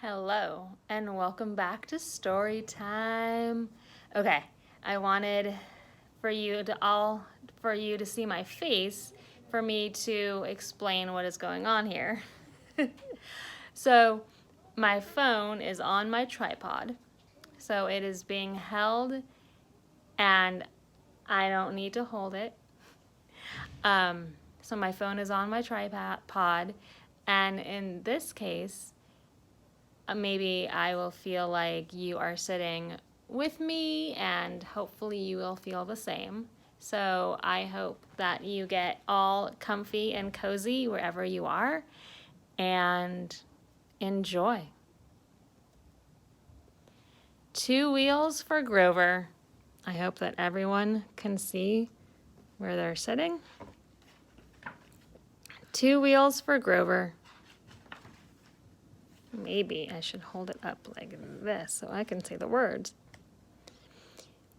Hello, and welcome back to story time. Okay, I wanted for you to see my face for me to explain what is going on here. So, my phone is on my tripod. So, it is being held and I don't need to hold it. So my phone is on my tripod, and in this case, maybe I will feel like you are sitting with me, and hopefully you will feel the same. So I hope that you get all comfy and cozy wherever you are and enjoy. Two wheels for Grover. I hope that everyone can see where they're sitting. Two wheels for Grover. Maybe I should hold it up like this so I can say the words.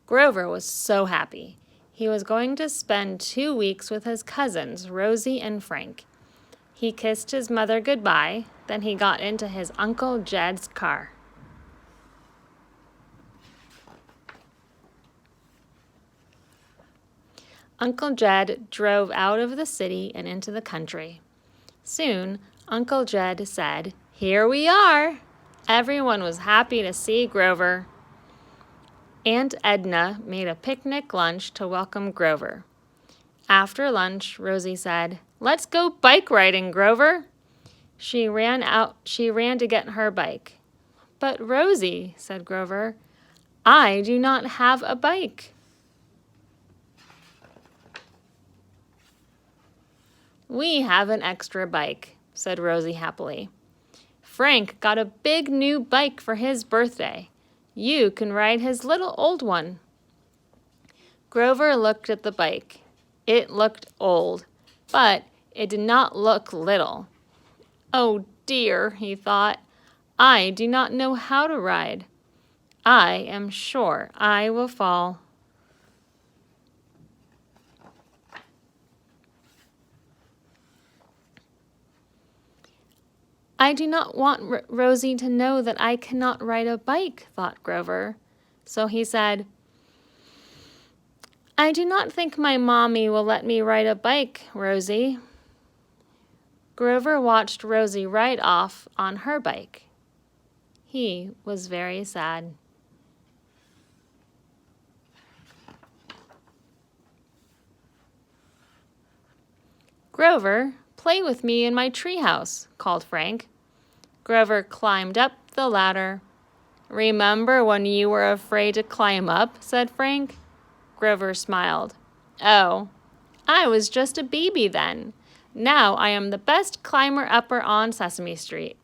Grover was so happy. He was going to spend 2 weeks with his cousins, Rosie and Frank. He kissed his mother goodbye, then he got into his Uncle Jed's car. Uncle Jed drove out of the city and into the country. Soon, Uncle Jed said, "Here we are." Everyone was happy to see Grover. Aunt Edna made a picnic lunch to welcome Grover. After lunch, Rosie said, "Let's go bike riding, Grover." She ran to get her bike. "But Rosie," said Grover, "I do not have a bike." "We have an extra bike," said Rosie happily. "Frank got a big new bike for his birthday. You can ride his little old one." Grover looked at the bike. It looked old, but it did not look little. "Oh dear," he thought, "I do not know how to ride. I am sure I will fall." "I do not want Rosie to know that I cannot ride a bike," thought Grover. So he said, "I do not think my mommy will let me ride a bike, Rosie." Grover watched Rosie ride off on her bike. He was very sad. "Grover, play with me in my treehouse," called Frank. Grover climbed up the ladder. "Remember when you were afraid to climb up?" said Frank. Grover smiled. "Oh, I was just a baby then. Now I am the best climber-upper on Sesame Street."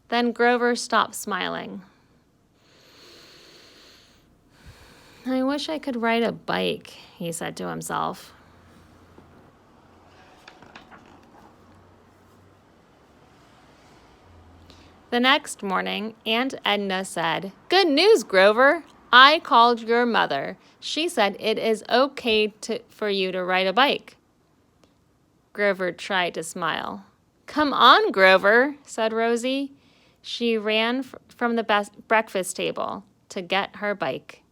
Then Grover stopped smiling. "I wish I could ride a bike," he said to himself. The next morning, Aunt Edna said, "Good news, Grover. I called your mother. She said it is okay for you to ride a bike." Grover tried to smile. "Come on, Grover," said Rosie. She ran from the breakfast table to get her bike.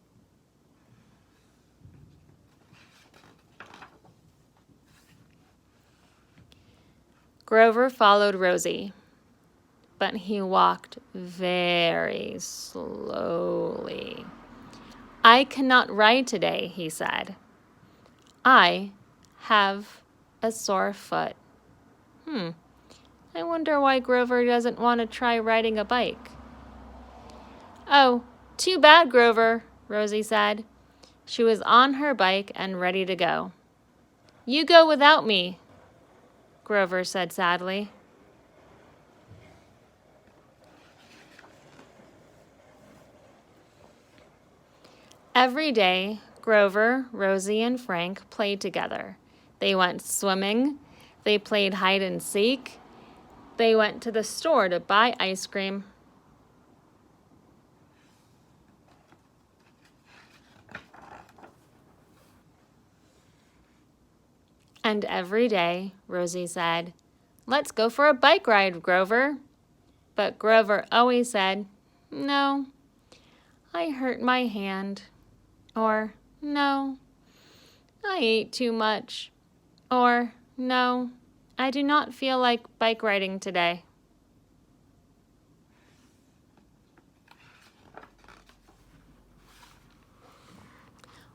Grover followed Rosie, but he walked very slowly. "I cannot ride today," he said. "I have a sore foot." I wonder why Grover doesn't want to try riding a bike. "Oh, too bad, Grover," Rosie said. She was on her bike and ready to go. "You go without me," Grover said sadly. Every day, Grover, Rosie, and Frank played together. They went swimming. They played hide and seek. They went to the store to buy ice cream. And every day, Rosie said, "Let's go for a bike ride, Grover." But Grover always said, "No, I hurt my hand," or "No, I ate too much," or "No, I do not feel like bike riding today."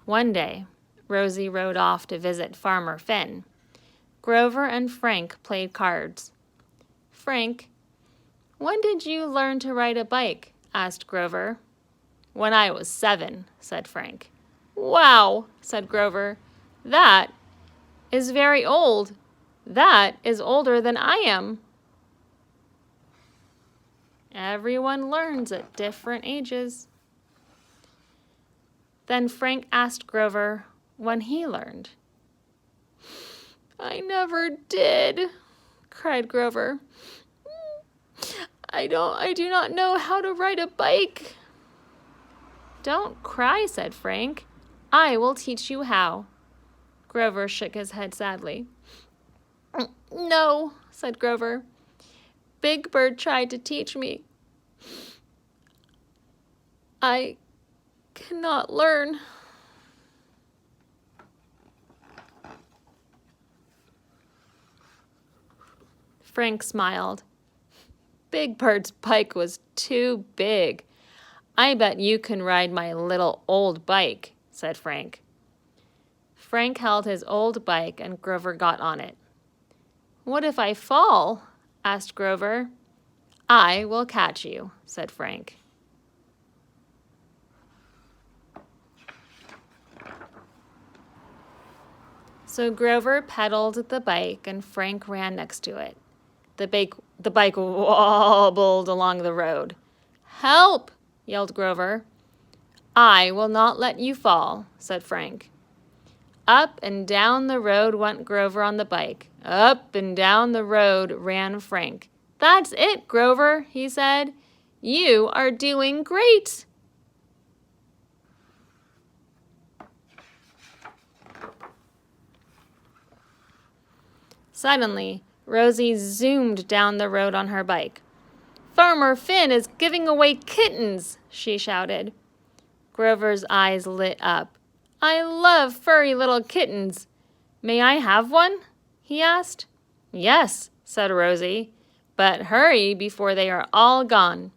One day, Rosie rode off to visit Farmer Finn. Grover and Frank played cards. "Frank, when did you learn to ride a bike?" asked Grover. "When I was 7, said Frank. "Wow," said Grover. "That is very old. That is older than I am." Everyone learns at different ages. Then Frank asked Grover when he learned. "I never did," cried Grover. I do not know how to ride a bike." "Don't cry," said Frank. "I will teach you how." Grover shook his head sadly. "No," said Grover. "Big Bird tried to teach me. I cannot learn." Frank smiled. "Big Bird's bike was too big. I bet you can ride my little old bike," said Frank. Frank held his old bike and Grover got on it. "What if I fall?" asked Grover. "I will catch you," said Frank. So Grover pedaled the bike and Frank ran next to it. The bike wobbled along the road. "Help!" yelled Grover. "I will not let you fall," said Frank. Up and down the road went Grover on the bike. Up and down the road ran Frank. "That's it, Grover," he said. "You are doing great." Suddenly, Rosie zoomed down the road on her bike. "Farmer Finn is giving away kittens," she shouted. Grover's eyes lit up. "I love furry little kittens. May I have one?" he asked. "Yes," said Rosie, "but hurry before they are all gone."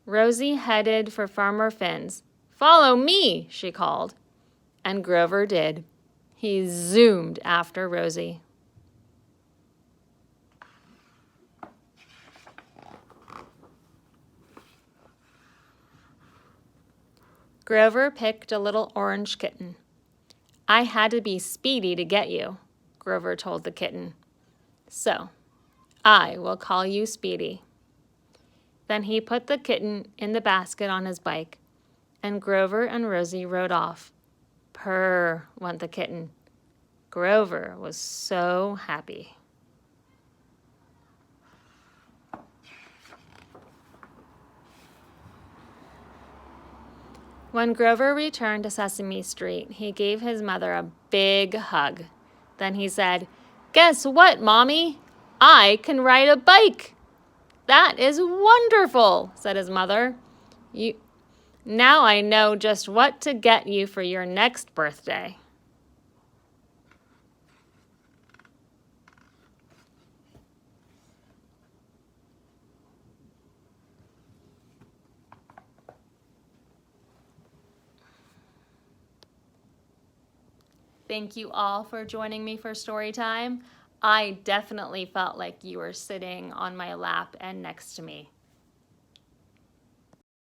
Rosie headed for Farmer Finn's. "Follow me," she called. And Grover did. He zoomed after Rosie. Grover picked a little orange kitten. "I had to be speedy to get you," Grover told the kitten. "So, I will call you Speedy." Then he put the kitten in the basket on his bike, and Grover and Rosie rode off. Purr, went the kitten. Grover was so happy. When Grover returned to Sesame Street, he gave his mother a big hug. Then he said, "Guess what, Mommy? I can ride a bike." "That is wonderful," said his mother. Now I know just what to get you for your next birthday." Thank you all for joining me for story time. I definitely felt like you were sitting on my lap and next to me.